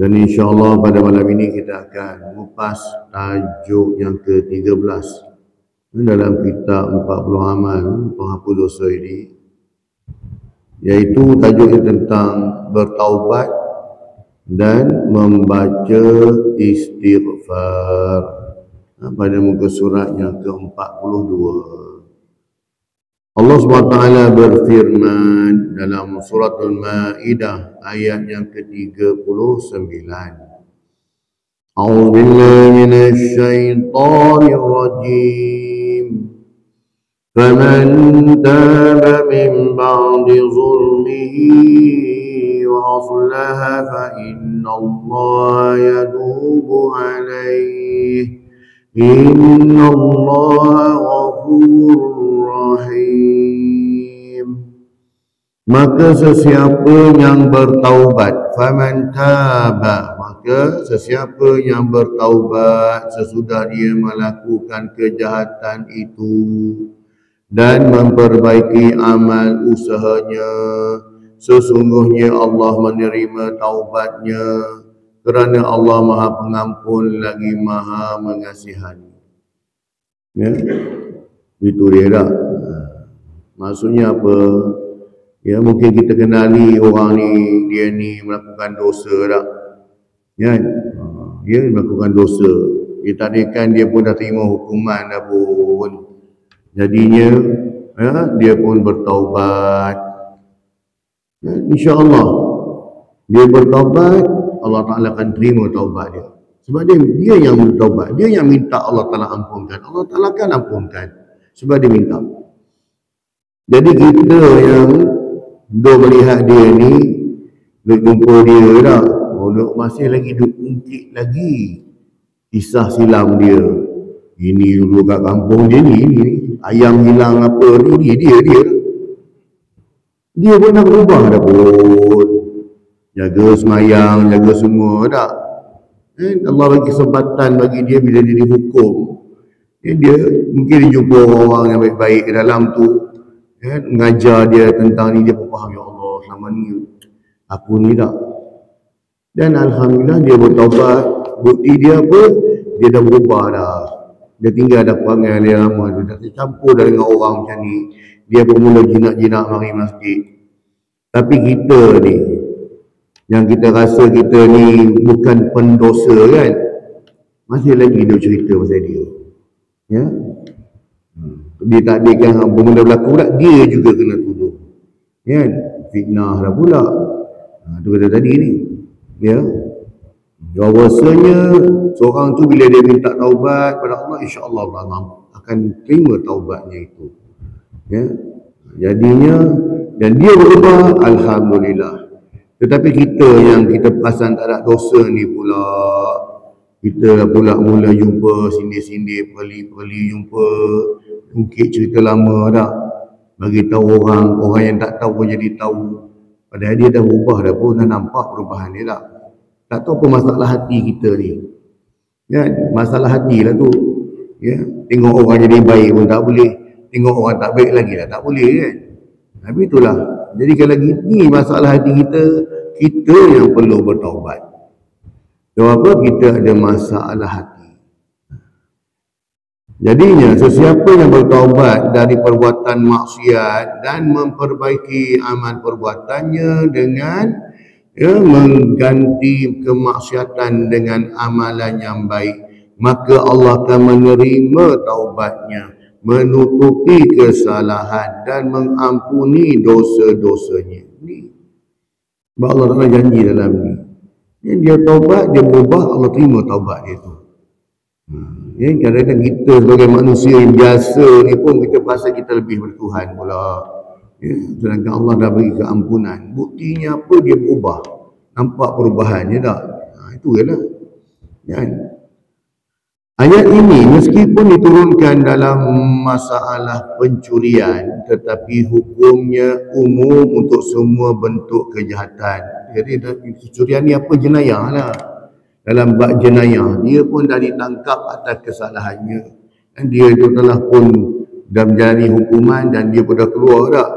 Dan insyaAllah pada malam ini kita akan mengupas tajuk yang ke-13 dalam kitab 40 amal penghapus dosa ini, iaitu tajuknya tentang bertaubat dan membaca istighfar pada muka surat yang ke-42. Allah SWT berfirman dalam surah Al-Ma'idah ayat yang ke-39. A'udzu billahi minasy syaithanir rajim. Faman taba min ba'di zulmihi wa aslaha fa innallaha yatubu alaihi. Innallaha ghafurur rahim. Maka sesiapa yang bertaubat, faman taba, maka sesiapa yang bertaubat sesudah dia melakukan kejahatan itu dan memperbaiki amal usahanya, sesungguhnya Allah menerima taubatnya, kerana Allah Maha Pengampun lagi Maha Mengasihani. Ya, itu dia dah. Maksudnya apa? Ya, mungkin kita kenali orang ni, dia ni melakukan dosa dah. Ya, dia melakukan dosa. Dia tadikan dia pun dah terima hukuman dah pun. Jadinya, ya, dia pun bertaubat. Ya, InsyaAllah dia bertaubat, Allah Ta'ala akan terima taubat dia. Sebab dia yang bertaubat, dia yang minta Allah Ta'ala ampunkan. Allah Ta'ala akan ampunkan sebab dia minta. Jadi kita yang dah melihat dia ni, dah jumpa dia dah, masih lagi duk ungkit lagi kisah silam dia. Ini dulu kat kampung dia ni, ayam hilang apa ni, dia. Dia pun nak berubah dah pun. Jaga semayang, jaga semua tak? Allah bagi kesempatan bagi dia bila dia dihukum. Dia mungkin dia jumpa orang yang baik-baik ke dalam tu, mengajar dia tentang ni, dia pun faham, ya Allah, selama ni aku ni tak. Dan Alhamdulillah dia bertaubat. Bukti dia apa? Dia dah berubah dah. Dia tinggal dah perangai dia lama, dia dah tercampur dah dengan orang macam ni. Dia pun mula jinak-jinak mari masjid. Tapi kita ni, yang kita rasa kita ni bukan pendosa kan, masih lagi dia cerita pasal dia. Ya, dia takdirkan benda berlaku pula, dia juga kena tuduh. Ya, fitnah dah pula. Tu kata tadi ni. Ya, bahawasanya seorang tu bila dia minta taubat pada Allah, insya-Allah Allah akan terima taubatnya itu. Ya, jadinya dan dia berubah, alhamdulillah. Tetapi kita yang kita perasan tak ada dosa ni pula, kita pula mula jumpa sindir-sindir, perli-perli jumpa, ungkit cerita lama dah. Bagi tahu orang yang tak tahu pun jadi tahu. Padahal dia dah berubah dah pun, dah nampak perubahan dia dah. Tak tahu apa masalah hati kita ni. Ya, masalah hati lah tu. Ya, tengok orang jadi baik pun tak boleh. Tengok orang tak baik lagi lah tak boleh kan. Tapi itulah. Jadi kalau ni masalah hati kita, kita yang perlu bertaubat. Sebab apa? Kita ada masalah hati. Jadinya sesiapa yang bertaubat dari perbuatan maksiat dan memperbaiki amal perbuatannya dengan mengganti kemaksiatan dengan amalan yang baik, maka Allah akan menerima taubatnya, menutupi kesalahan dan mengampuni dosa-dosanya. Ni sebab Allah Ta'ala janji dalam ni. Dia taubat, dia berubah, Allah terima taubat dia tu. Kadang-kadang kita sebagai manusia yang biasa ni pun kita rasa kita lebih bertuhan pula. Sedangkan Allah dah beri keampunan. Buktinya apa? Dia berubah. Nampak perubahannya tak? Itu je lah. Ayat ini meskipun diturunkan dalam masalah pencurian, tetapi hukumnya umum untuk semua bentuk kejahatan. Jadi pencurian ni apa? Jenayah lah. Dalam bab jenayah, dia pun dah ditangkap atas kesalahannya. Dan dia itu telah pun dah menjalani hukuman dan dia pun dah keluar dah.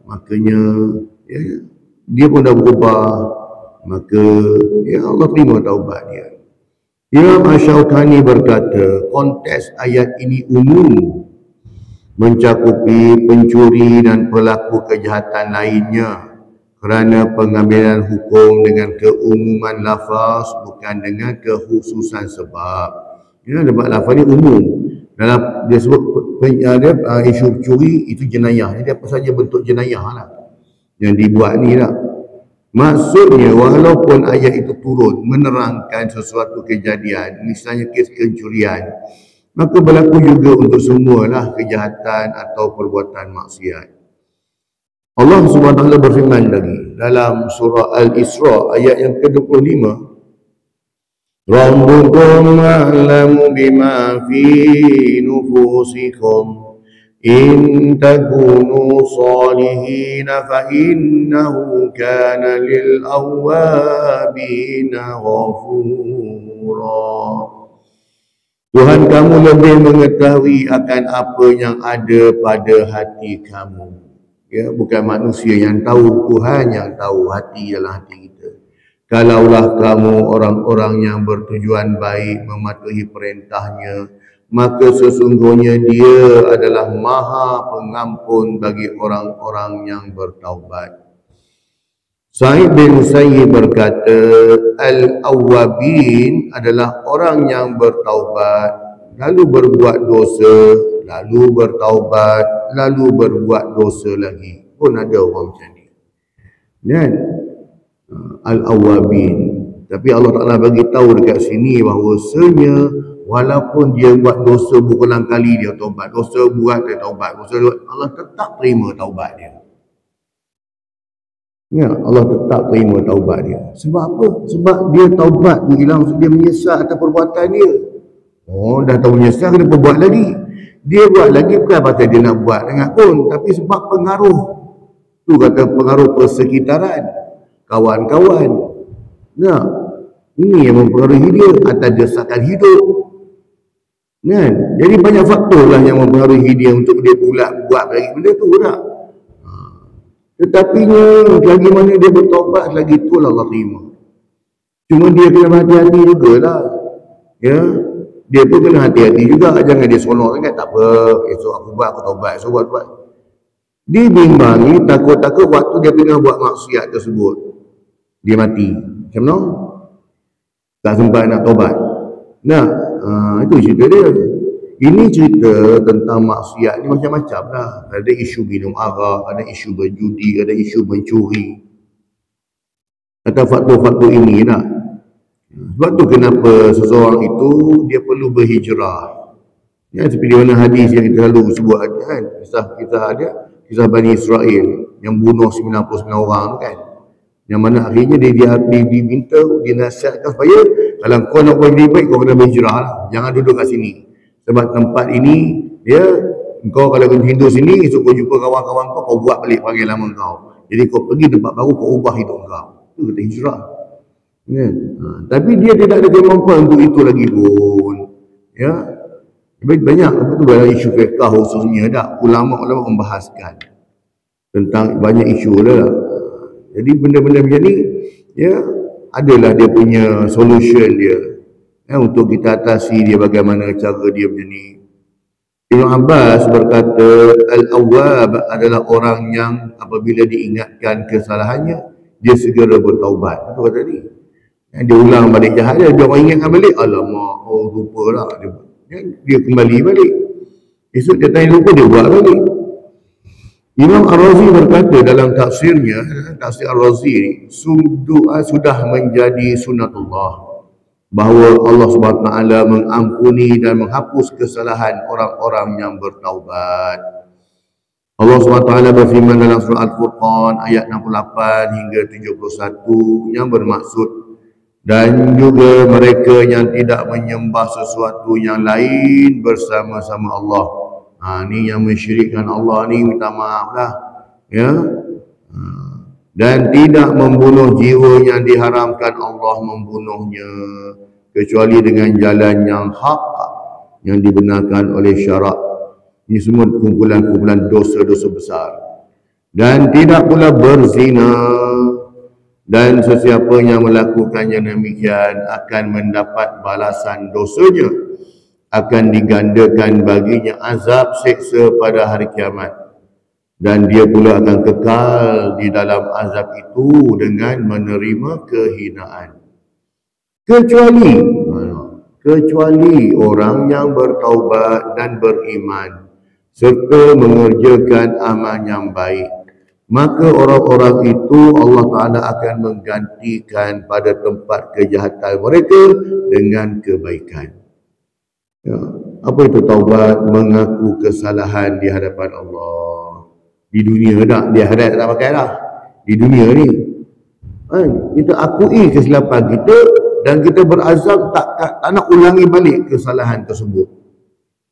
Makanya dia pun dah berubah. maka ya Allah terima taubat dia. Imam Asy-Syaukani berkata, konteks ayat ini umum, mencakupi pencuri dan pelaku kejahatan lainnya, kerana pengambilan hukum dengan keumuman lafaz bukan dengan kekhususan sebab. Ya, sebab lafaz ni umum. Dalam dia sebut isu curi itu jenayah. Jadi apa saja bentuk jenayah lah yang dibuat ni lah. Maksudnya walaupun ayat itu turun menerangkan sesuatu kejadian, misalnya kes pencurian, maka berlaku juga untuk semualah kejahatan atau perbuatan maksiat. Allah Subhanahu wa taala berfirman lagi dalam surah Al-Isra ayat yang ke-25, Rabbukum a'lamu bima fi nufusikum in takunu salihin fa innahu kana lil awwabina ghafura. Tuhan kamu lebih mengetahui akan apa yang ada pada hati kamu. Ya, bukan manusia yang tahu, Tuhan yang tahu hati dalam hati kita. Kalaulah kamu orang-orang yang bertujuan baik mematuhi perintahnya, maka sesungguhnya dia adalah maha pengampun bagi orang-orang yang bertaubat. Sa'id bin Musayyib berkata, Al-Awwabin adalah orang yang bertaubat, lalu berbuat dosa, lalu bertaubat, lalu berbuat dosa lagi. Pun ada orang macam ni. Dan Al-Awwabin. Tapi Allah Ta'ala bagi tahu dekat sini bahawasanya walaupun dia buat dosa berulang kali dia taubat, dosa buat dia taubat, dosa buat, Allah tetap terima taubat dia. Ya, Allah tetap terima taubat dia. Sebab apa? Sebab dia taubat tu hilang, dia menyesal atas perbuatan dia. Oh, dah tahu menyesal, kenapa buat lagi? Dia buat lagi bukan pasal dia nak buat sangat pun, tapi sebab pengaruh. Tu kata pengaruh persekitaran, kawan-kawan. Nah, ini yang mempengaruhi dia atas desakan hidup. Kan? Jadi banyak faktor lah yang mempengaruhi dia untuk dia pula buat lagi benda tu tak? Tetapi lagi mana dia bertaubat, lagi tu lah Allah terima. Cuma dia kena hati-hati jugalah. Ya, dia pun kena hati-hati juga. Jangan dia seronok sangat, tak apa, esok aku buat, aku taubat, esok buat. Dibimbangi, takut-takut waktu dia tengah buat maksiat tersebut, dia mati. Macam mana? Tak sempat nak taubat. Nah, itu cerita dia. Ini cerita tentang maksiat ni macam-macam lah. Ada isu minum arak, ada isu berjudi, ada isu mencuri. Atau faktor-faktor ini lah. Sebab tu kenapa seseorang itu dia perlu berhijrah. Ya, seperti mana hadis yang kita lalu sebut kan. Kisah Bani Israel yang bunuh 99 orang kan. Yang mana akhirnya dia diminta, dinasihatkan supaya kalau kau nak buat lebih baik, kau kena berhijrah lah. Jangan duduk kat sini. Sebab tempat ini, ya, kau kalau kau hidup sini, esok kau jumpa kawan-kawan kau buat balik panggil lama kau. Jadi kau pergi tempat baru, kau ubah hidup kau. Itu kata hijrah. Ya. Tapi dia tidak ada kemampuan untuk itu lagi pun. Ya. Banyak apa tu dalam isu fiqh khususnya dah ulama-ulama membahaskan tentang banyak isu lah. Jadi benda-benda macam ni, ya, adalah dia punya solution dia. Ya, untuk kita atasi dia bagaimana cara dia macam ni. Ibn Abbas berkata, Al-Awwab adalah orang yang apabila diingatkan kesalahannya, dia segera bertaubat. Itu kata tadi. Dia ulang balik jahat dia orang ingatkan balik, alamak, oh lupa lah. Dia kembali balik. Esok dia tanya lupa, dia buat balik. Imam Ar-Razi berkata dalam tafsirnya, tafsir Ar-Razi sudah menjadi sunnatullah bahawa Allah SWT mengampuni dan menghapus kesalahan orang-orang yang bertaubat. Allah SWT berfirman dalam surah Al-Furqan ayat 68 hingga 71 yang bermaksud, dan juga mereka yang tidak menyembah sesuatu yang lain bersama-sama Allah. Ni yang mensyirikkan Allah ni, minta maaf lah. Ya. Dan tidak membunuh jiwa yang diharamkan Allah membunuhnya kecuali dengan jalan yang hak yang dibenarkan oleh syarak. Ini semua kumpulan-kumpulan dosa-dosa besar. Dan tidak pula berzina Dan sesiapa yang melakukannya demikian akan mendapat balasan dosanya, akan digandakan baginya azab seksa pada hari kiamat, dan dia pula akan kekal di dalam azab itu dengan menerima kehinaan. Kecuali orang yang bertaubat dan beriman serta mengerjakan amal yang baik, maka orang-orang itu Allah Ta'ala akan menggantikan pada tempat kejahatan mereka dengan kebaikan. Ya, apa itu taubat? Mengaku kesalahan di hadapan Allah. Di dunia tak, di akhirat tak pakai dah. Di dunia ni kita akui kesilapan kita dan kita berazam tak nak ulangi balik kesalahan tersebut.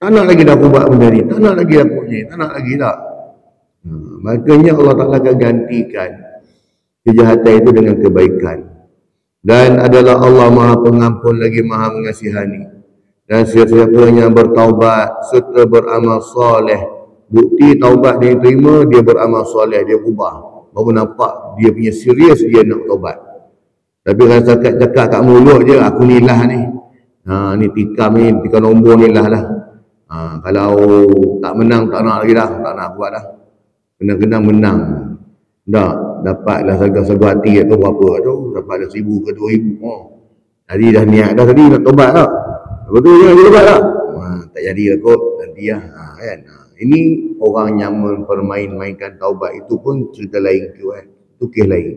Tak nak lagi dah buat benda ni, tak nak lagi dah buat ni, tak nak lagi tak. Makanya Allah Ta'ala akan gantikan kejahatan itu dengan kebaikan. Dan adalah Allah Maha Pengampun lagi Maha Mengasihani. Dan siapa yang bertaubat serta beramal soleh, bukti taubat dia terima, dia beramal soleh, dia ubah, baru nampak dia punya serius dia nak taubat. Tapi kalau cakap kat mulut je, aku ni lah ni, ni tikam nombor ni lah. Kalau tak menang, tak nak lagi dah, tak nak buat dah. Kena menang. Tak, dapatlah saga-saga hati atau berapa tu, dapatlah 1,000 ke 2,000. Jadi dah niat dah tadi nak taubat tak? Betul je nak taubat tak? Tak jadi lah kot, nanti lah. Kan? Ini orang yang mempermain-mainkan taubat itu pun cerita lain ke kan? Itu kes lain.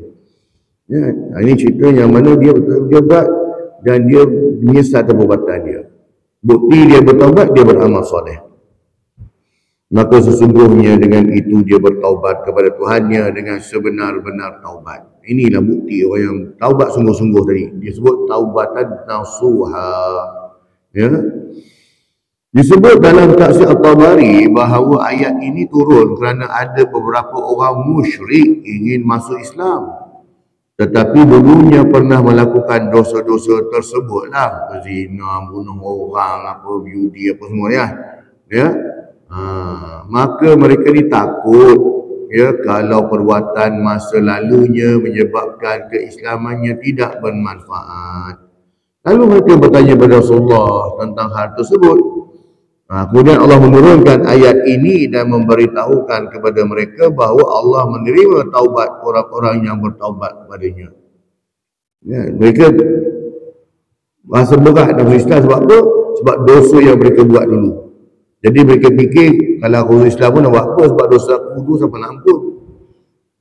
Ya, ini cerita yang mana dia bertaubat dan dia menyesal perbuatan dia. Bukti dia bertaubat, dia beramal soleh. Maka sesungguhnya dengan itu dia bertaubat kepada Tuhannya dengan sebenar-benar taubat. Inilah bukti orang yang taubat sungguh-sungguh tadi. Dia sebut taubatan nasuha. Ya. Disebut dalam tafsir At-Tabari bahawa ayat ini turun kerana ada beberapa orang musyrik ingin masuk Islam, tetapi dulunya pernah melakukan dosa-dosa tersebutlah, berzina, bunuh orang, apa judi apa semua ya. Maka mereka ni takut ya kalau perbuatan masa lalunya menyebabkan keislamannya tidak bermanfaat. Lalu mereka bertanya kepada Rasulullah tentang hal tersebut. Kemudian Allah menurunkan ayat ini dan memberitahukan kepada mereka bahawa Allah menerima taubat orang-orang yang bertaubat kepadanya. Ya, mereka bahasa berat dalam Islam sebab apa? Sebab dosa yang mereka buat dulu. Jadi mereka fikir kalau aku Islam pun nak buat apa sebab dosa aku dulu sampai nak ampun.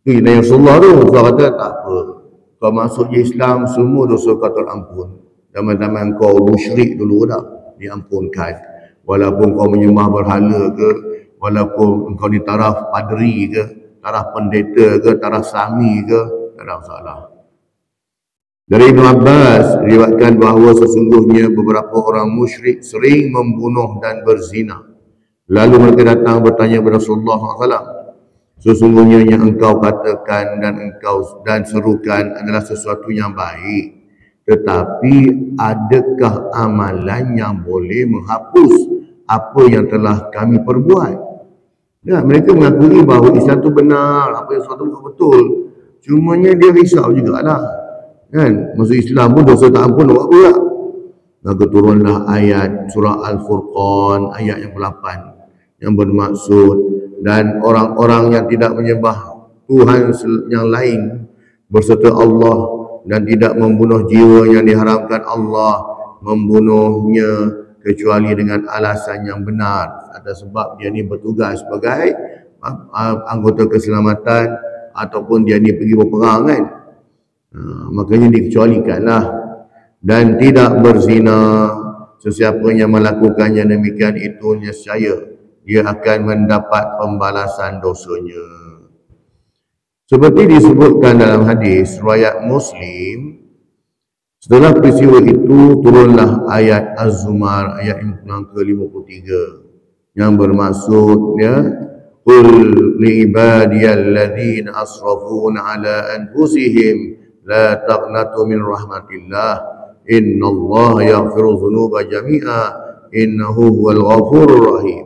Itu yang Rasulullah tu. Rasulullah kata tak apa. Kau masuk je Islam, semua dosa kau terampun. Zaman-zaman kau musyrik dulu dah diampunkan. Walaupun kau menyembah berhala ke, walaupun kau di taraf padri ke, taraf pendeta ke, taraf sami ke, tak ada masalah. Dari Ibn Abbas diriwayatkan bahawa sesungguhnya beberapa orang musyrik sering membunuh dan berzina. Lalu mereka datang bertanya kepada Rasulullah SAW, sesungguhnya yang engkau katakan dan serukan adalah sesuatu yang baik, tetapi adakah amalan yang boleh menghapus apa yang telah kami perbuat? Ya, mereka mengakui bahawa Islam itu benar, apa yang sesuatu betul. Cumanya dia risau jugalah. Kan? Masuk Islam pun dosa tak ampun, buat apa tak? Maka turunlah ayat surah Al-Furqan, ayat yang ke-8, yang bermaksud, dan orang-orang yang tidak menyembah Tuhan yang lain berserta Allah dan tidak membunuh jiwa yang diharamkan Allah membunuhnya kecuali dengan alasan yang benar, ada sebab dia ni bertugas sebagai anggota keselamatan ataupun dia ni pergi berperang kan. Makanya dikecualikanlah. Dan tidak berzina, sesiapa yang melakukannya demikian itu nescaya dia akan mendapat pembalasan dosanya. Seperti disebutkan dalam hadis riwayat Muslim, setelah peristiwa itu turunlah ayat Az-Zumar, ayat yang ke-53, yang bermaksud qul li ibadiyalladzina asrafu ala anfusihim la taqnatu min rahmatillah innallaha yaghfiru dzunuba jami'a innahu huwal ghafurur rahim.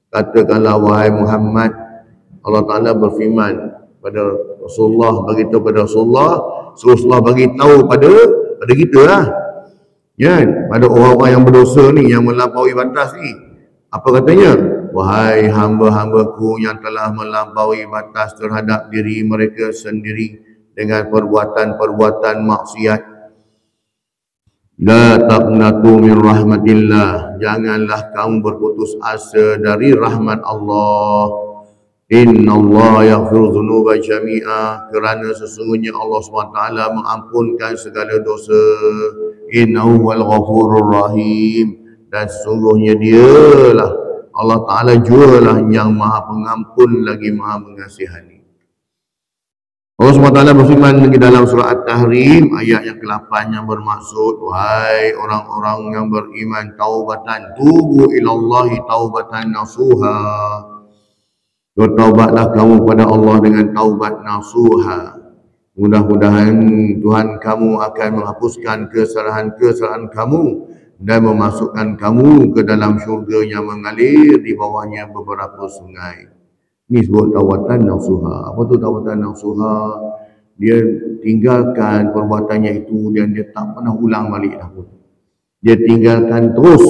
Katakanlah wahai Muhammad, Allah Ta'ala berfirman pada Rasulullah, beritahu pada Rasulullah, So Rasulullah bagi tahu pada kita lah. Ya, pada orang-orang yang berdosa ni, yang melampaui batas ni. Apa katanya? Wahai hamba-hambaku yang telah melampaui batas terhadap diri mereka sendiri dengan perbuatan-perbuatan maksiat. La taqnatu min rahmatillah. Janganlah kamu berputus asa dari rahmat Allah. Inna Allah yaghfiru dzunuba jami'a. Kerana sesungguhnya Allah SWT mengampunkan segala dosa. Innahu wal ghafurur rahim. Dan sesungguhnya dialah Allah Ta'ala jualah yang maha pengampun lagi maha mengasihani. Allah SWT berfirman di dalam surah At-Tahrim ayat yang ke-8 yang bermaksud, wahai orang-orang yang beriman, taubatan, tubu ilallahi taubatan nasuha. Bertaubatlah kamu kepada Allah dengan taubat nasuha. Mudah-mudahan Tuhan kamu akan menghapuskan kesalahan-kesalahan kamu dan memasukkan kamu ke dalam syurga yang mengalir di bawahnya beberapa sungai. Ini sebut taubatan nasuha. Apa tu taubatan nasuha? Dia tinggalkan perbuatannya itu dan dia tak pernah ulang balik dah pun. Dia tinggalkan terus.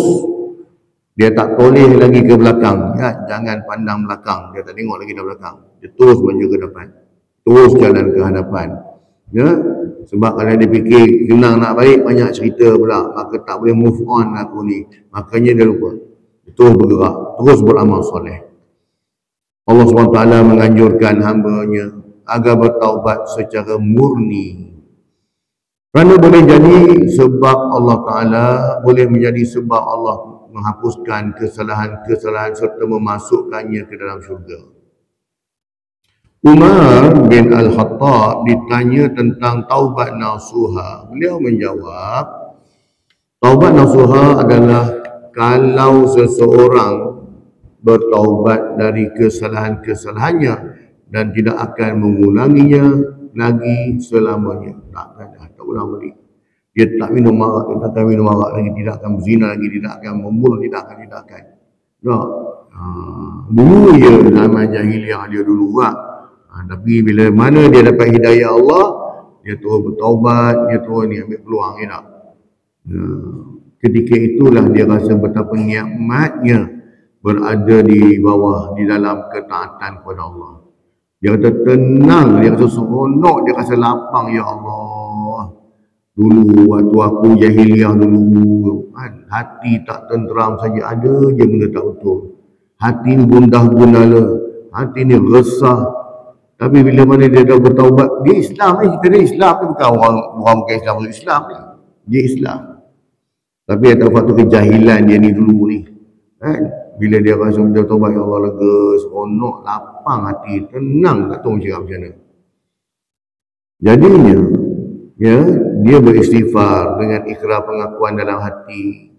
Dia tak toleh lagi ke belakang. Ya, jangan pandang belakang. Dia tak tengok lagi ke belakang. Dia terus maju ke depan. Terus jalan ke hadapan. Ya, sebab kalau dia fikir senang nak balik, banyak cerita pula, maka tak boleh move on aku ni. Makanya dia lupa. Dia terus bergerak, terus beramal soleh. Allah SWT menganjurkan hamba-Nya agar bertaubat secara murni. Kerana boleh jadi sebab Allah Ta'ala, boleh menjadi sebab Allah menghapuskan kesalahan-kesalahan serta memasukkannya ke dalam syurga. Umar bin Al-Khattab ditanya tentang taubat nasuha. Beliau menjawab, taubat nasuha adalah kalau seseorang bertaubat dari kesalahan-kesalahannya dan tidak akan mengulanginya lagi selamanya. Tak ulang balik. Dia tak minum arak, dia tak akan minum arak lagi, tidak akan berzina lagi, tidak akan membunuh, tidak akan. Tak. Dulu je zaman jahiliah dia dulu lah. Tapi bila mana dia dapat hidayah Allah, dia terus bertaubat, dia terus ni ambil peluang ni tak. Ketika itulah dia rasa betapa nikmatnya berada di bawah, di dalam ketaatan kepada Allah. Dia kata tenang, dia rasa seronok, dia rasa lapang, ya Allah. Dulu waktu aku jahiliah dulu, hati tak tenteram saja, ada je benda tak betul. Hati ni gundah gundala, hati ni resah. Tapi bila mana dia dah bertaubat, dia Islam ni, kita ni Islam ni, bukan orang bukan Islam, Islam ni. Dia Islam. Tapi ada waktu kejahilan dia ni dulu ni. Bila dia rasa dia taubat, ya Allah, lega, seronok, lapang hati, tenang, tak tahu cakap macam mana. Jadinya, ya, dia beristighfar dengan ikrar pengakuan dalam hati.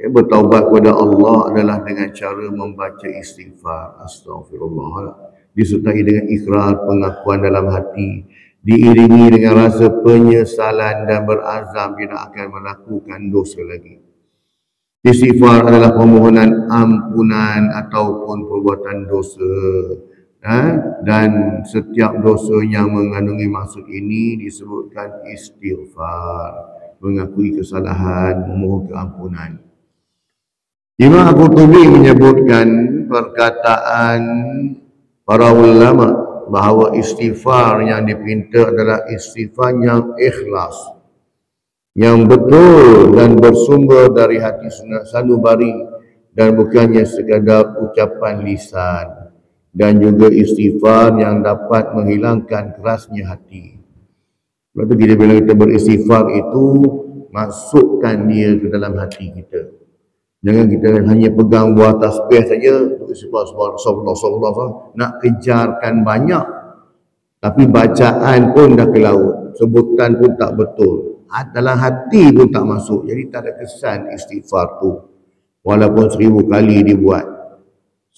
Ya, bertaubat kepada Allah adalah dengan cara membaca istighfar. Astaghfirullah. Disertai dengan ikrar pengakuan dalam hati, diiringi dengan rasa penyesalan dan berazam tidak akan melakukan dosa lagi. Istighfar adalah permohonan ampunan ataupun perbuatan dosa. Dan setiap dosa yang mengandungi maksud ini disebutkan istighfar, mengakui kesalahan, memohon keampunan. Imam Al-Qurtubi menyebutkan perkataan para ulama bahawa istighfar yang dipinta adalah istighfar yang ikhlas, yang betul dan bersumber dari hati sanubari dan bukannya sekadar ucapan lisan, dan juga istighfar yang dapat menghilangkan kerasnya hati. Sebab tu bila kita beristighfar itu, masukkan dia ke dalam hati kita. Jangan kita hanya pegang buah tasbih saja, nak kejarkan banyak, tapi bacaan pun dah ke laut, sebutan pun tak betul, dalam hati pun tak masuk. Jadi tak ada kesan istighfar tu, walaupun 1000 kali dibuat.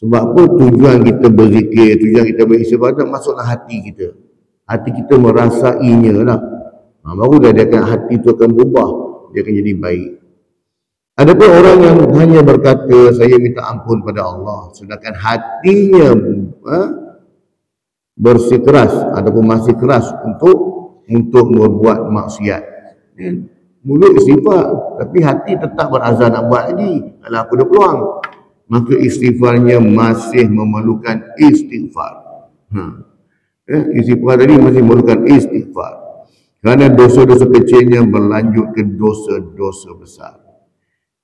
Sebab apa? Tujuan kita berzikir, tujuan kita beristighfar, masuklah hati kita. Hati kita merasainya lah. Baru dia akan, hati tu akan berubah, dia akan jadi baik. Adapun orang yang hanya berkata saya minta ampun pada Allah, sedangkan hatinya bersikeras ataupun masih keras untuk untuk berbuat maksiat. Mulut istighfar, tapi hati tetap berazam nak buat lagi. Kalau aku ada peluang, maka istighfarnya masih memerlukan istighfar. Istighfar tadi masih memerlukan istighfar. Kerana dosa-dosa kecilnya berlanjut ke dosa-dosa besar.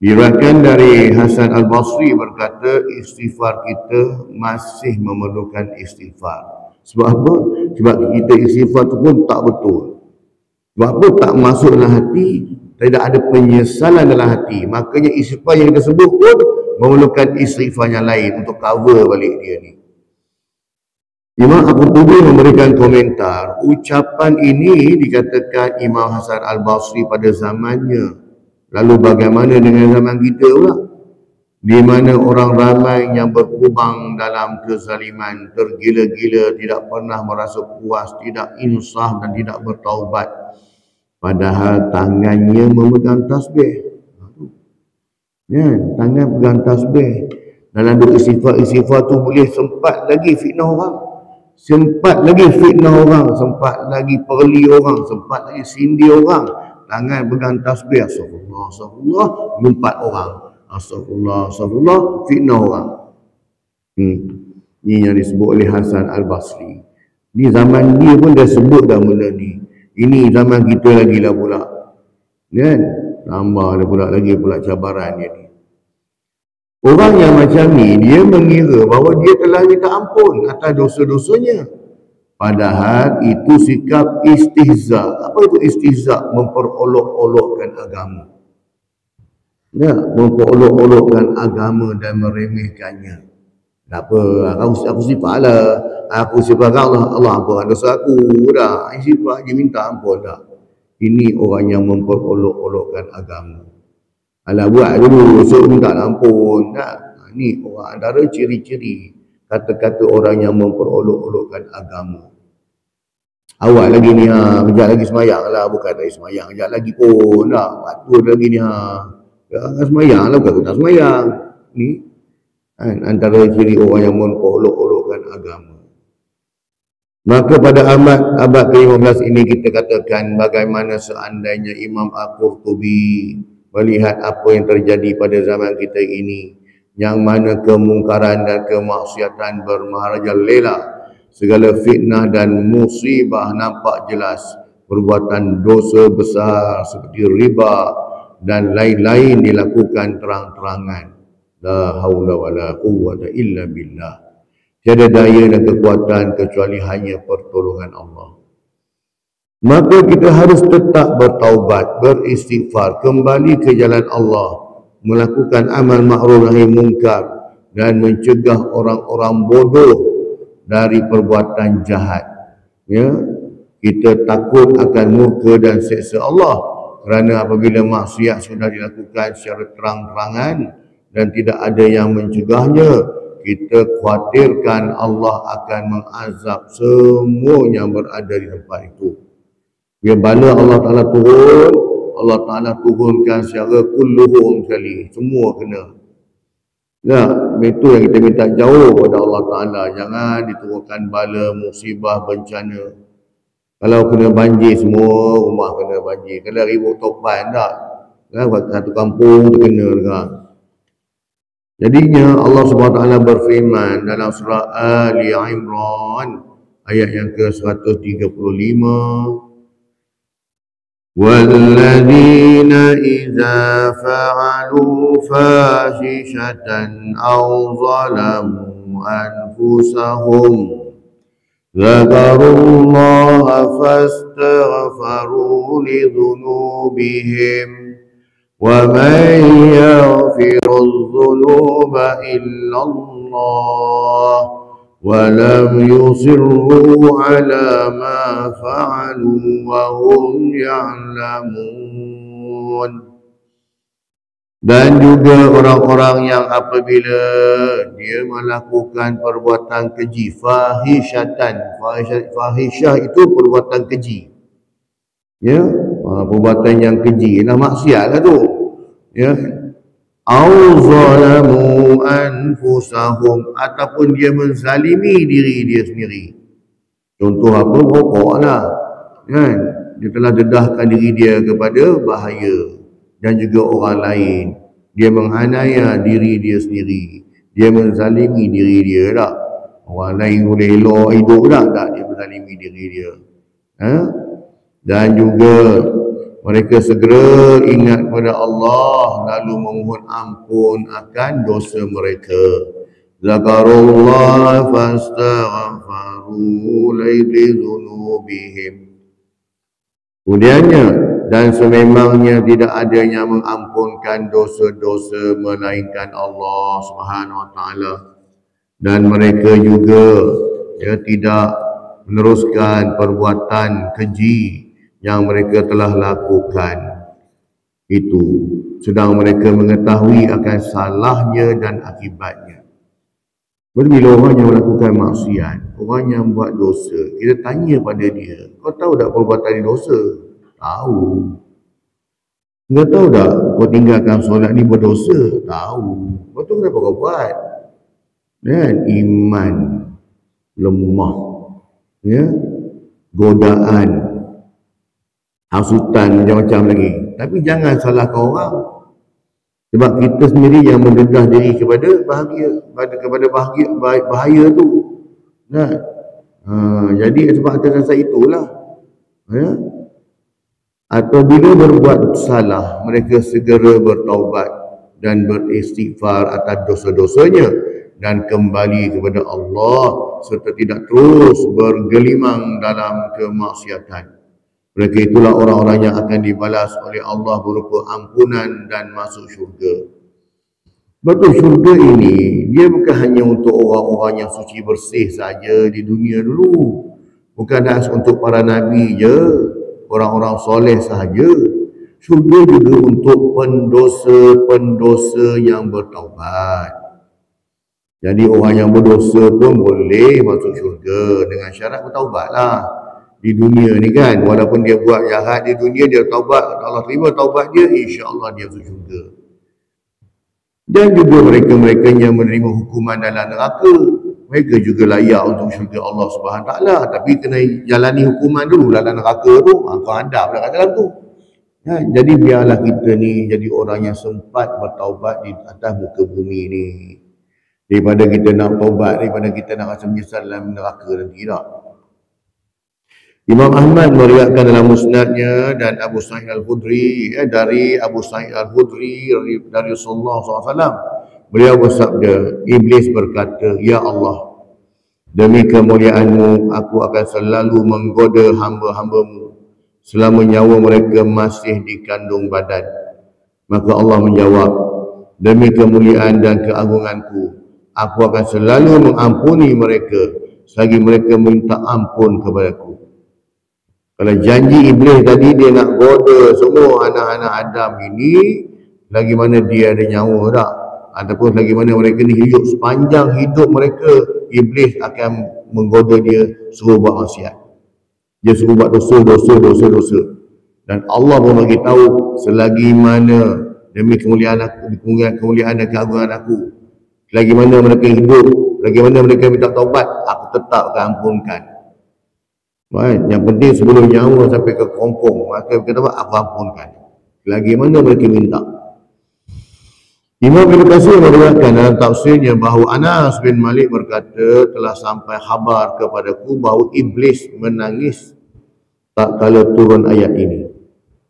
Diriwayatkan dari Hasan Al-Basri berkata, istighfar kita masih memerlukan istighfar. Sebab apa? Sebab kita istighfar tu pun tak betul. Sebab apa? Tak masuk dalam hati, tidak ada penyesalan dalam hati. Makanya istighfar yang kita sebut pun memerlukan istighfar yang lain untuk cover balik dia ni. Imam Al-Qurtubi memberikan komentar, ucapan ini dikatakan Imam Hasan Al-Basri pada zamannya. Lalu bagaimana dengan zaman kita pula? Di mana orang ramai yang berkubang dalam kezaliman, tergila-gila, tidak pernah merasa puas, tidak insaf dan tidak bertaubat. Padahal tangannya memegang tasbih. Ya, tangan pegang tasbih. Dalam doa istighfar tu boleh sempat lagi fitnah orang. Sempat lagi fitnah orang, sempat lagi perli orang, sempat lagi sindir orang. Tangan pegang tasbih, astagfirullah, astagfirullah, lompat orang. Astagfirullah, astagfirullah, fitnah orang. Ini yang disebut oleh Hasan Al-Basri. Di zaman dia pun dah sebut dah benda ni. Ini zaman kita lagi lah pula. Kan? Tambah lagi pula cabaran dia ni. Orang yang macam ni, dia mengira bahawa dia telah minta ampun atas dosa-dosanya. Padahal itu sikap istihza. Apa itu istihza? Memperolok-olokkan agama. Ya, memperolok-olokkan agama dan meremehkannya. Tak apa, aku sifat lah. Aku sifat Allah ampun dosa aku dah. Sifat je minta ampun dah. Ini orang yang memperolok-olokkan agama. Alah buat dulu, so minta ampun. Nah, ni orang antara ciri-ciri kata-kata orang yang memperolok-olokkan agama. Awal lagi ni kejap lagi semayang lah, bukan lagi semayang, kejap lagi pun dah, waktu lagi ni jangan semayang lah, bukan aku tak semayang. Ni kan, antara ciri orang yang memperolok-olokkan agama. Maka pada abad ke-15 ini kita katakan bagaimana seandainya Imam Al-Qurtubi melihat apa yang terjadi pada zaman kita ini, yang mana kemungkaran dan kemaksiatan bermerajalela, segala fitnah dan musibah nampak jelas, perbuatan dosa besar seperti riba dan lain-lain dilakukan terang-terangan. La haula wala quwwata illa billah. Tiada daya dan kekuatan kecuali hanya pertolongan Allah. Maka kita harus tetap bertaubat, beristighfar, kembali ke jalan Allah, melakukan amal ma'ruf nahi munkar dan mencegah orang-orang bodoh dari perbuatan jahat. Ya, kita takut akan murka dan seksa Allah kerana apabila maksiat sudah dilakukan secara terang-terangan dan tidak ada yang mencegahnya, kita khawatirkan Allah akan mengazab semua yang berada di tempat itu. Bila bala Allah Ta'ala turun, Allah Ta'ala turunkan secara kulluhum sekali. Semua kena. Ya, itu yang kita minta jauh pada Allah Ta'ala. Jangan diturunkan bala, musibah, bencana. Kalau kena banjir, semua rumah kena banjir. Kalau ribut topan tak? Kan, satu kampung tu kena dengar. Jadinya Allah SWT berfirman dalam surah Ali Imran ayat yang ke-135. وَالَّذِينَ إِذَا فَعَلُوا فَاحِشَةً أَوْ ظَلَمُوا أَنفُسَهُمْ ذَكَرُوا اللَّهَ فَاسْتَغْفَرُوا لِذُنُوبِهِمْ وَمَنْ يَغْفِرُ الذُّنُوبَ إِلَّا اللَّهُ وَلَمْ يُصِرُّوا عَلَى مَا فَعَلُوا وَهُمْ يَعْلَمُونَ. Dan juga orang-orang yang apabila dia melakukan perbuatan keji, fahishatan, fahisyah itu perbuatan keji. Ya, perbuatan yang keji, nah maksiat lah tu. Ya, au zalamu anfusahum, ataupun dia menzalimi diri dia sendiri. Contoh apa? Rokok lah, kan? dia telah dedahkan diri dia kepada bahaya dan juga orang lain. Dia menganiaya diri dia sendiri, dia menzalimi diri dia tak. Orang lain boleh elok hidup tak, dia menzalimi diri dia. Dan juga mereka segera ingat kepada Allah lalu memohon ampun akan dosa mereka. Zakarullah fastaghfaru lidhunubihim. Kemudiannya, dan sememangnya tidak ada yang mengampunkan dosa-dosa melainkan Allah Subhanahu Wa Taala. Dan mereka juga tidak meneruskan perbuatan keji yang mereka telah lakukan itu, sedang mereka mengetahui akan salahnya dan akibatnya. Bila orang yang melakukan maksiat, orang yang buat dosa, kita tanya pada dia, kau tahu tak perbuatan ni dosa? Tahu. Kau tahu tak kau tinggalkan solat ni berdosa? Tahu. Kau tahu kenapa kau buat? Dan iman lemah, godaan, hasutan macam-macam lagi. Tapi jangan salahkan orang, sebab kita sendiri yang mendedah diri kepada bahaya tu. Jadi sebab atas dasar itulah, apabila berbuat salah, mereka segera bertaubat dan beristighfar atas dosa-dosanya dan kembali kepada Allah serta tidak terus bergelimang dalam kemaksiatan. Mereka itulah orang-orang yang akan dibalas oleh Allah berupa ampunan dan masuk syurga. Betul, syurga ini dia bukan hanya untuk orang-orang yang suci bersih saja di dunia dulu. Bukan hanya untuk para nabi je, orang-orang soleh sahaja. Syurga juga untuk pendosa-pendosa yang bertaubat. Jadi orang yang berdosa pun boleh masuk syurga dengan syarat bertaubatlah. Di dunia ni kan, walaupun dia buat jahat di dunia, dia taubat, Allah terima taubat dia, insya-Allah dia masuk syurga. Dan juga mereka-mereka yang menerima hukuman dalam neraka, mereka juga layak untuk syurga Allah Subhanahu Taala, tapi kena jalani hukuman dulu dalam neraka tu, kau hadap kat dalam tu. Jadi biarlah kita ni jadi orang yang sempat bertaubat di atas muka bumi ni, daripada kita nak taubat, daripada kita nak rasa menyesal dalam neraka nanti tak. Imam Ahmad meriwayatkan dalam musnadnya dan Abu Sa'id Al-Khudri, dari Abu Sa'id Al-Khudri dari Rasulullah SAW, beliau bersabda, Iblis berkata, Ya Allah, demi kemuliaan-Mu, aku akan selalu menggoda hamba-hamba-Mu selama nyawa mereka masih di kandung badan. Maka Allah menjawab, demi kemuliaan dan keagungan-Ku, aku akan selalu mengampuni mereka selagi mereka minta ampun kepadaku. Kalau janji Iblis tadi dia nak goda semua anak-anak Adam ini, lagi mana dia ada nyawa tak? Ataupun lagi mana mereka ni hidup sepanjang hidup mereka, Iblis akan menggoda dia suruh buat maksiat. Dia suruh buat dosa. Dan Allah pun bagi tahu, selagi mana demi kemuliaan dan keagungan aku, lagi mana mereka hidup, lagi mana mereka minta taubat, aku tetap akan ampunkan. Yang penting sebelum nyawa sampai ke kompong, maka kita buat aku ampunkan. Lagi mana mereka minta. Imam Ibn Katsir meriwayatkan dalam tafsirnya bahawa Anas bin Malik berkata, telah sampai khabar kepadaku bahawa Iblis menangis tak kala turun ayat ini.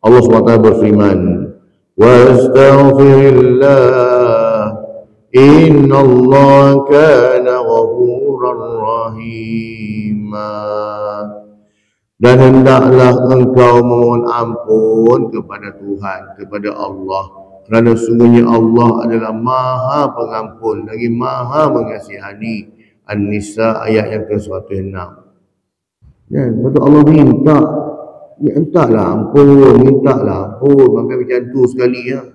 Allah SWT berfirman, Wastaghfirillah, innallaha kana ghafurar rahimah. Dan hendaklah engkau memohon ampun kepada Tuhan, kepada Allah, kerana sungguhnya Allah adalah Maha Pengampun lagi Maha Mengasihani. An-Nisa ayat yang ke-106. Betul, Allah mintalah ampun, sampai macam tu sekali ya.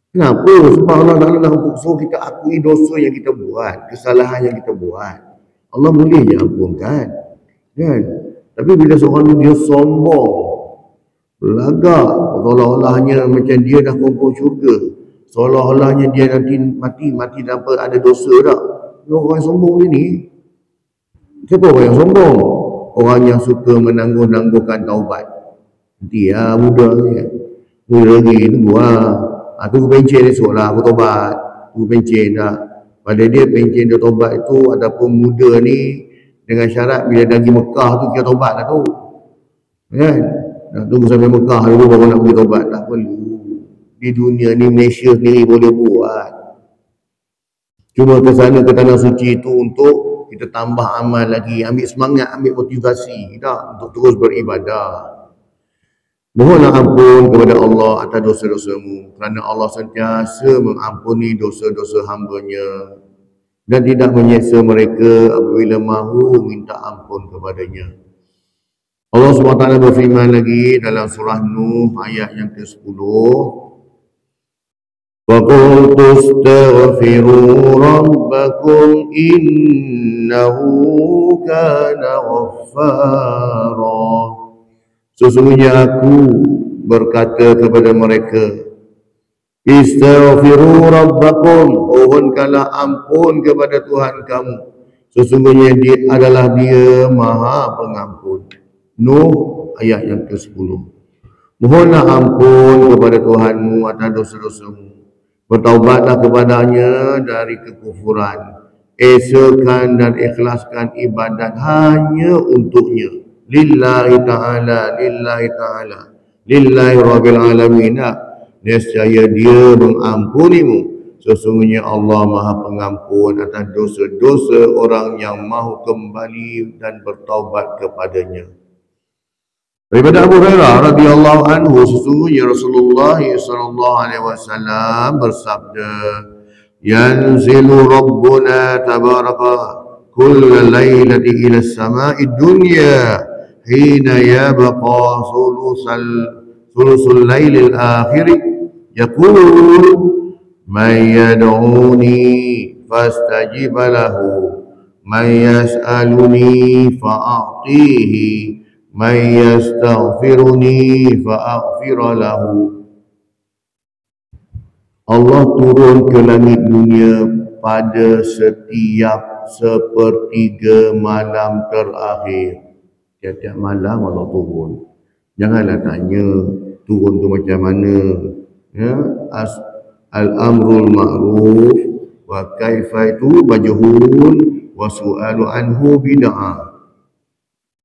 Kenapa? Sebab Allah Ta'ala suruh kita akui dosa yang kita buat, kesalahan yang kita buat. Allah boleh je ampunkan, kan? Tapi bila seorang dia sombong, belagak, seolah-olahnya macam dia dah kumpul syurga, seolah-olahnya dia nanti mati tanpa ada dosa tak? Orang yang sombong ni, siapa orang yang sombong? Orang yang suka menangguh-nangguhkan taubat. Nanti muda ni kan. Muda lagi, tunggu tunggu pencen esok lah aku tobat. Tunggu pencen dah. Pada dia pencen dia tobat itu ataupun muda ni dengan syarat bila dah pergi Mekah tu kita tobat lah tu. Kan? Nak tunggu sampai Mekah dulu baru nak pergi tobat. Tak perlu. Di dunia ni Malaysia sendiri boleh buat. Cuma ke sana ke tanah suci itu untuk kita tambah amal lagi, ambil semangat, ambil motivasi kita untuk terus beribadah. Mohonlah ampun kepada Allah atas dosa-dosamu, kerana Allah sentiasa mengampuni dosa-dosa hamba-Nya dan tidak menyeksa mereka apabila mahu minta ampun kepadanya. Allah SWT berfirman lagi dalam surah Nuh ayat yang ke-10, وَقُلْتُ اسْتَغْفِرُوا رَبَّكُمْ إِنَّهُ كَانَ غَفَّارًا. Sesungguhnya aku berkata kepada mereka, Istaghfiru rabbakum, mohonkanlah ampun kepada Tuhan kamu. Sesungguhnya dia adalah Dia Maha Pengampun. Nuh ayat yang ke-10. Mohonlah ampun kepada Tuhanmu atas dosa-dosamu. Bertaubatlah kepadanya dari kekufuran. Esakan dan ikhlaskan ibadat hanya untuknya. Lillahi ta'ala, lillahi ta'ala, lillahi rabbil alamin. Nescaya Dia mengampunimu. Sesungguhnya Allah Maha Pengampun atas dosa-dosa orang yang mahu kembali dan bertaubat kepadanya. Daripada Abu Hurairah radhiyallahu anhu, sesungguhnya Rasulullah sallallahu alaihi wasallam bersabda, yanzilu rabbuna tabaraka kulla lailati ila as-sama'i dunya hina yabqa thulusul lailil akhir yaqul man yad'uni fastajib lahu man yas'aluni fa'atihi man yastaghfiruni fa'aghfir lahu. Allah turun ke langit dunia pada setiap sepertiga malam terakhir. Tiap-tiap malam Allah turun. Janganlah tanya turun tu macam mana. Ya, al-amrul ma'ruf wa kaifa itu majhul wa su'alu anhu bid'ah.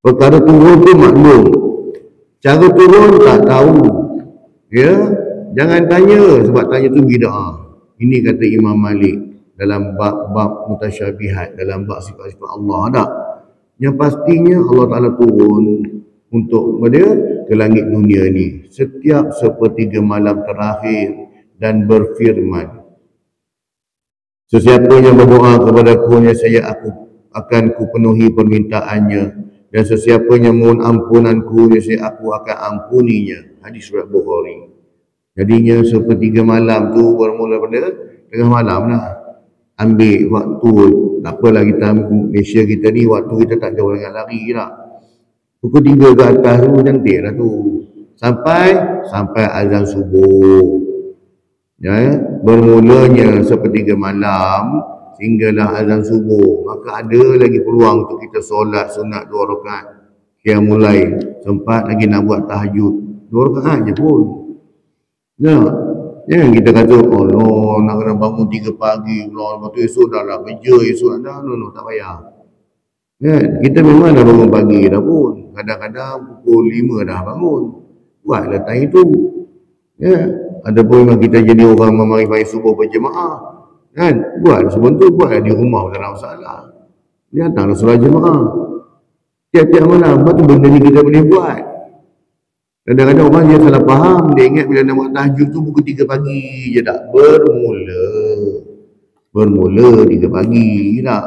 Perkara turun tu maklum, cara turun tak tahu. Ya, jangan tanya, sebab tanya tu bid'ah. Ini kata Imam Malik dalam bab mutasyabihat, dalam bab sifat-sifat Allah. Tak? Yang pastinya Allah Ta'ala turun untuk ke langit dunia ni setiap sepertiga malam terakhir dan berfirman, sesiapa yang berdoa kepada aku, aku akan kupenuhi permintaannya. Dan sesiapa yang mohon ampunanku, aku akan ampuninya. Hadis riwayat Bukhari. Jadinya sepertiga malam tu bermula pada tengah malam lah. Ambil waktu, tak apalah kita Malaysia kita ni, waktu kita tak jauh dengan lari lah. Pukul 3 ke atas tu cantik lah tu. Sampai azan subuh. Ya, bermulanya sepertiga malam sehinggalah azan subuh, maka ada lagi peluang untuk kita solat sunat 2 rakaat. Qiyamul lail, sempat lagi nak buat tahajud 2 rakaat je pun. Nah, jangan kita kata Allah nak kena bangun 3 pagi pula, lepas tu esok dah lah kerja, esok dah no, tak payah. Ya, kita memang dah bangun pagi dah pun, kadang-kadang pukul 5 dah bangun. Buatlah time itu. Ya, ada pun memang kita jadi orang memari subuh berjemaah. Kan? Buat sebentar, buatlah di rumah, tak ada masalah. Dia datanglah solat jemaah. Tiap-tiap malam, apa tu benda ni kita boleh buat. Kadang-kadang orang dia salah faham, dia ingat bila nak buat tahajud tu pukul 3 pagi je tak. Bermula 3 pagi tak.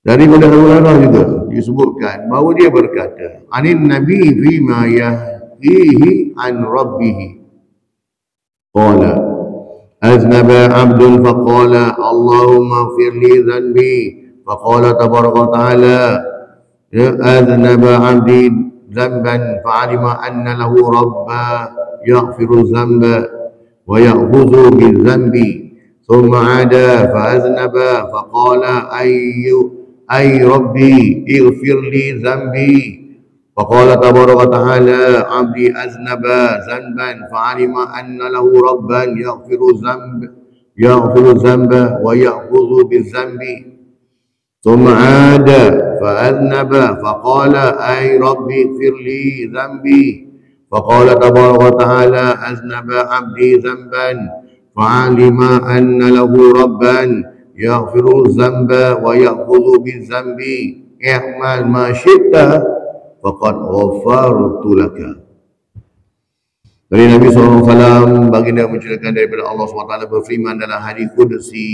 Daripada Abu Hurairah juga disebutkan bahawa dia berkata, Anin Nabi fima yahdihi an rabbihi. Qala أذنب عبد فقال اللهم اغفر لي ذنبي فقال تبارك وتعالى أذنب عبدي ذنبا فعلم أن له ربا يغفر الذنب ويأخذ بالذنب ثم عاد فأذنب فقال أي ربي اغفر لي ذنبي فقال تبارك وتعالى عبدي أذنب ذنبا فعلم أن له ربا يغفر الذنب ويأخذ بالذنب ثم عاد فأذنب فقال أي ربي اغفر لي ذنبي فقال تبارك وتعالى أذنب عبدي ذنبا فعلم أن له ربا يغفر الذنب ويأخذ بالذنب اعمل ما شئت faqad ghafartu laka. Dari Nabi SAW, baginda menceritakan daripada Allah SWT berfirman dalam hadis qudsi,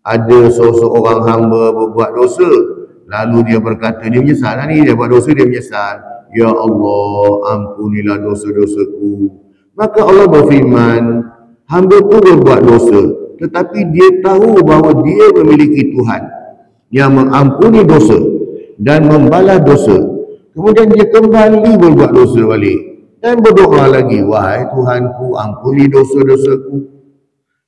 ada seseorang hamba berbuat dosa, lalu dia berkata, dia menyesal ni, dia buat dosa, dia menyesal, ya Allah, ampunilah dosa-dosaku. Maka Allah berfirman, hamba tu berbuat dosa, tetapi dia tahu bahawa dia memiliki Tuhan yang mengampuni dosa dan membalas dosa. Kemudian dia kembali berbuat dosa balik dan berdoa lagi, wahai Tuhanku, ampuni dosa-dosaku.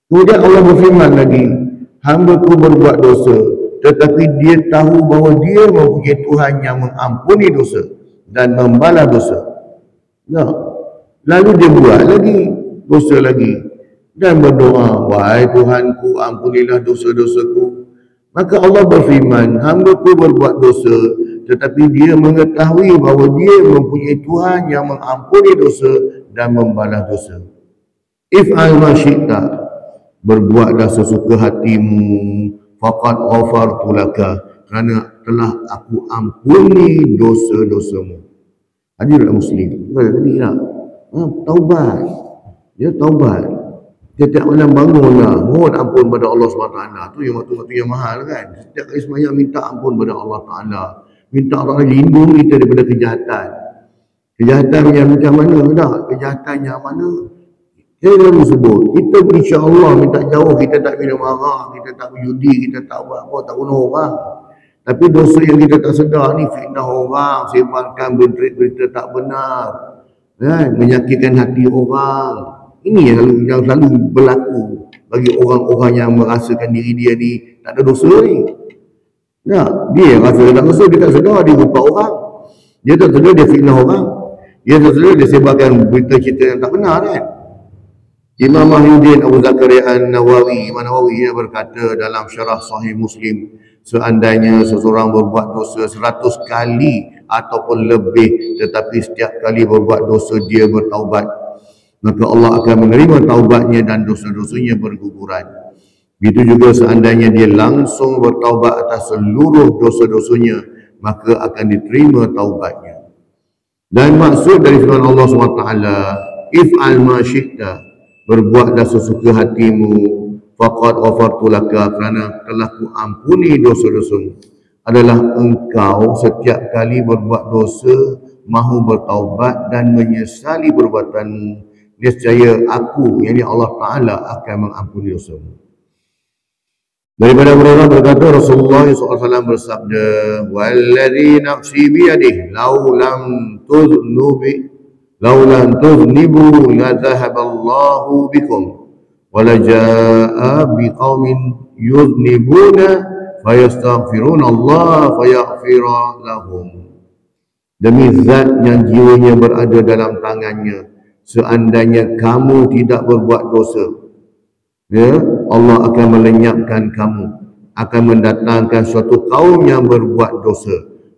Kemudian Allah berfirman lagi, hamba-Ku berbuat dosa, tetapi dia tahu bahawa dia mempunyai Tuhan yang mengampuni dosa dan membalas dosa. Nah, lalu dia buat lagi dosa lagi dan berdoa, wahai Tuhanku, ampunilah dosa-dosaku. Maka Allah berfirman, hamba-Ku berbuat dosa, tetapi dia mengetahui bahawa dia mempunyai Tuhan yang mengampuni dosa dan membalas dosa. If'al ma syi'ta, berbuatlah sesuka hatimu, faqad ghafartu laka, kerana telah aku ampuni dosa-dosamu. Hadirin muslim, tadi lah, taubat. Dia taubat. Setiap malam bangunlah, mohon ampun pada Allah SWT. Tu yang waktu-waktu yang mahal kan. Setiap kali sembahyang minta ampun pada Allah Ta'ala. Minta Allah lindung kita daripada kejahatan. Kejahatan yang macam mana tak? Kejahatan yang mana? Saya selalu sebut, kita insya-Allah minta jauh, kita tak minum arak, kita tak berjudi, kita tak buat apa, tak bunuh orang. Tapi dosa yang kita tak sedar ni, fitnah orang, sebarkan berita tak benar, kan? Menyakitkan hati orang. Ini yang selalu berlaku bagi orang-orang yang merasakan diri dia ni tak ada dosa ni. Nah, dia rasa dia tak dosa, dia tak sedar dia rupa orang. Dia tak sedar dia fitnah orang. Dia tak sedar dia sebarkan berita cerita yang tak benar kan. Imam Mahyuddin Abu Zakaria An-Nawawi, Imam Nawawi yang berkata dalam syarah Sahih Muslim, seandainya seseorang berbuat dosa 100 kali ataupun lebih, tetapi setiap kali berbuat dosa dia bertaubat, maka Allah akan menerima taubatnya dan dosa-dosanya berguguran. Begitu juga seandainya dia langsung bertaubat atas seluruh dosa-dosanya, maka akan diterima taubatnya. Dan maksud dari firman Allah SWT, if'al ma syi'ta, berbuatlah sesuka hatimu, faqad ghafartu laka, kerana telah ku ampuni dosa-dosamu, adalah engkau setiap kali berbuat dosa mahu bertaubat dan menyesali perbuatanmu, niscaya aku, yakni Allah Ta'ala, akan mengampuni dosamu. Daripada Hurairah berkata, Rasulullah SAW bersabda, walladzi nafsi biyadihi law lam tuznibu la dhahaballahu bikum wa la jaa'a biqaumin yuznibuna fayastaghfiruna Allah fayaghfira lahum. Demi zat yang jiwanya berada dalam tangannya, seandainya kamu tidak berbuat dosa, ya, Allah akan melenyapkan kamu, akan mendatangkan suatu kaum yang berbuat dosa,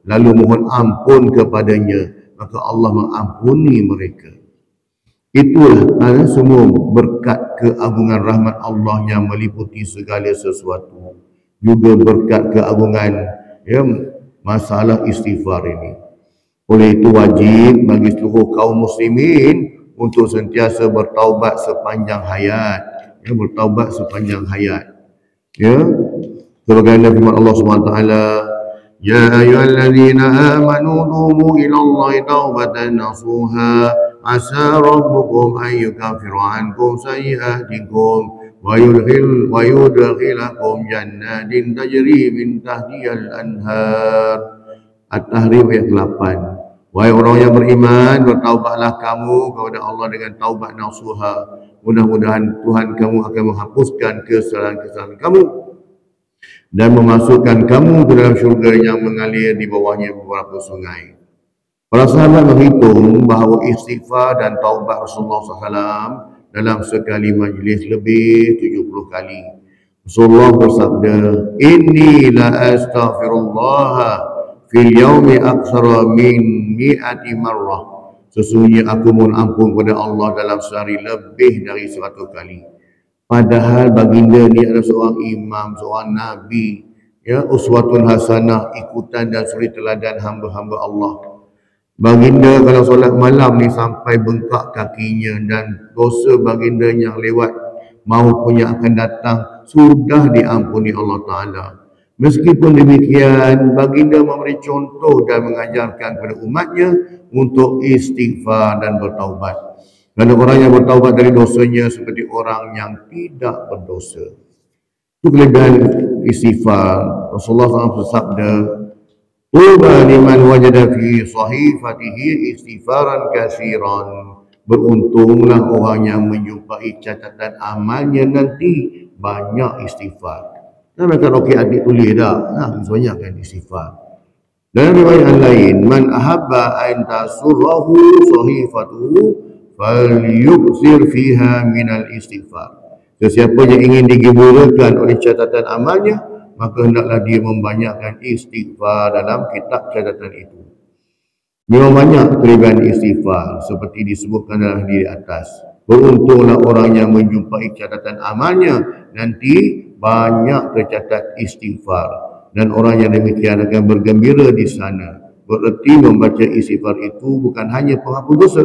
lalu mohon ampun kepadanya, maka Allah mengampuni mereka. Itulah semua berkat keagungan rahmat Allah yang meliputi segala sesuatu, juga berkat keagungan masalah istighfar ini. Oleh itu wajib bagi seluruh kaum muslimin untuk sentiasa bertaubat sepanjang hayat, bertaubat sepanjang hayat. Sebagaimana firman Allah SWT, ya ayyuhalladzina amanu tubu ilallahi taubatan nasuha asa rabbukum an yukaffiru ankum sayyi'atikum wa yudkhilakum jannatin tajri min tahtihal anhar. At-Tahrim ayat 8. Wahai orang yang beriman, bertaubatlah kamu kepada Allah dengan taubat nasuha. Mudah-mudahan Tuhan kamu akan menghapuskan kesalahan-kesalahan kamu dan memasukkan kamu ke dalam syurga yang mengalir di bawahnya beberapa sungai. Para sahabat menghitung bahawa istighfar dan taubat Rasulullah SAW dalam sekali majlis lebih 70 kali. Rasulullah bersabda, "Inni la astaghfirullah fil yaumi aktsara min mi'ati marrah." Sesungguhnya aku mohon ampun kepada Allah dalam sehari lebih dari 100 kali. Padahal baginda ni adalah seorang imam, seorang nabi, ya, uswatun hasanah, ikutan dan suri teladan hamba-hamba Allah. Baginda kalau solat malam ni sampai bengkak kakinya, dan dosa baginda yang lewat maupun yang akan datang sudah diampuni Allah Ta'ala. Meskipun demikian, baginda memberi contoh dan mengajarkan kepada umatnya untuk istighfar dan bertaubat. Kerana orang yang bertaubat dari dosanya seperti orang yang tidak berdosa. Itu kelebihan istighfar. Rasulullah SAW bersabda, "Tuba liman wajada fi sahifatihi istighfaran katsiran." Beruntunglah orang yang menjumpai catatan amalnya nanti banyak istighfar. Nah, mereka okey adik tulis dah. Nah, banyakkan istighfar. Dalam riwayat lain, "Man ahabba an tasurrahu sahifatuhu falyuksir fiha minal istighfar." Sesiapa yang ingin digembirakan oleh catatan amalnya, maka hendaklah dia membanyakkan istighfar dalam kitab catatan itu. Memang banyak kelebihan istighfar seperti disebutkan dalam di atas. Beruntunglah orang yang menjumpai catatan amalnya nanti banyak tercatat istighfar, dan orang yang demikian akan bergembira di sana. Bererti membaca istighfar itu bukan hanya penghapus dosa,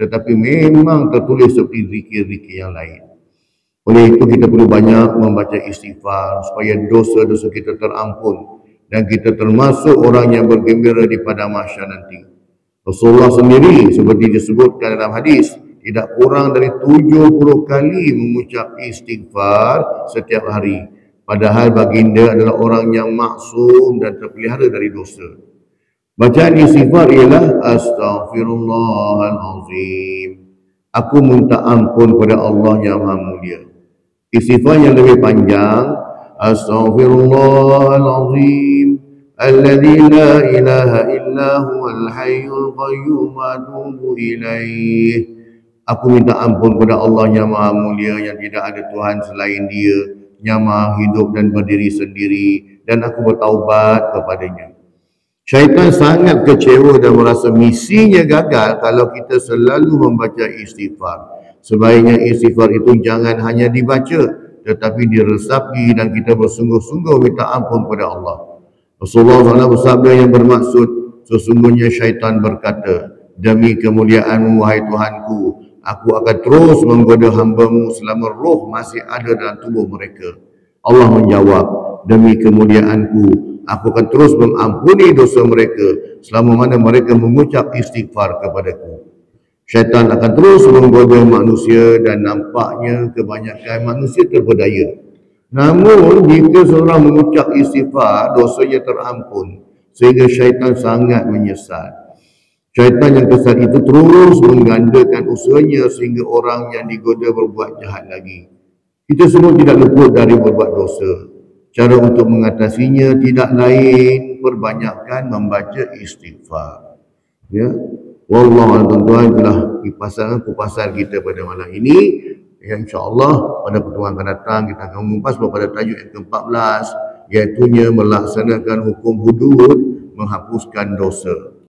tetapi memang tertulis seperti zikir-zikir yang lain. Oleh itu kita perlu banyak membaca istighfar supaya dosa-dosa kita terampun dan kita termasuk orang yang bergembira di padang mahsyar nanti. Rasulullah sendiri seperti disebutkan dalam hadis, tidak kurang dari 70 kali mengucap istighfar setiap hari. Padahal baginda adalah orang yang maksum dan terpelihara dari dosa. Bacaan istighfar ialah Astaghfirullahalazim. Aku minta ampun kepada Allah yang Maha Mulia. Istighfar yang lebih panjang, Astaghfirullahalazim alladzi la ilaha illa huwal hayyul qayyum wa atubu ilaih. Aku minta ampun kepada Allah yang Maha Mulia, yang tidak ada Tuhan selain Dia, yang Maha hidup dan berdiri sendiri, dan aku bertaubat kepadanya. Syaitan sangat kecewa dan merasa misinya gagal kalau kita selalu membaca istighfar. Sebaiknya istighfar itu jangan hanya dibaca, tetapi diresapi dan kita bersungguh-sungguh minta ampun kepada Allah. Rasulullah SAW bersabda yang bermaksud, sesungguhnya syaitan berkata, "Demi kemuliaan-Mu, wahai Tuhanku, aku akan terus menggoda hamba-Mu selama roh masih ada dalam tubuh mereka." Allah menjawab, "Demi kemuliaan-Ku, aku akan terus mengampuni dosa mereka selama mana mereka mengucap istighfar kepadaku." Syaitan akan terus menggoda manusia dan nampaknya kebanyakan manusia terpedaya. Namun jika seorang mengucap istighfar, dosanya terampun sehingga syaitan sangat menyesal. Syaitan yang kesal itu terus menggandakan usahanya sehingga orang yang digoda berbuat jahat lagi. Kita semua tidak luput dari berbuat dosa. Cara untuk mengatasinya tidak lain perbanyakkan membaca istighfar. Ya. Wallahu tuan-tuan, itulah kupasan kita pada malam ini. Ya, insya-Allah pada pertemuan akan datang kita akan mengupas pada tajuk yang ke-14, iaitu melaksanakan hukum hudud, menghapuskan dosa.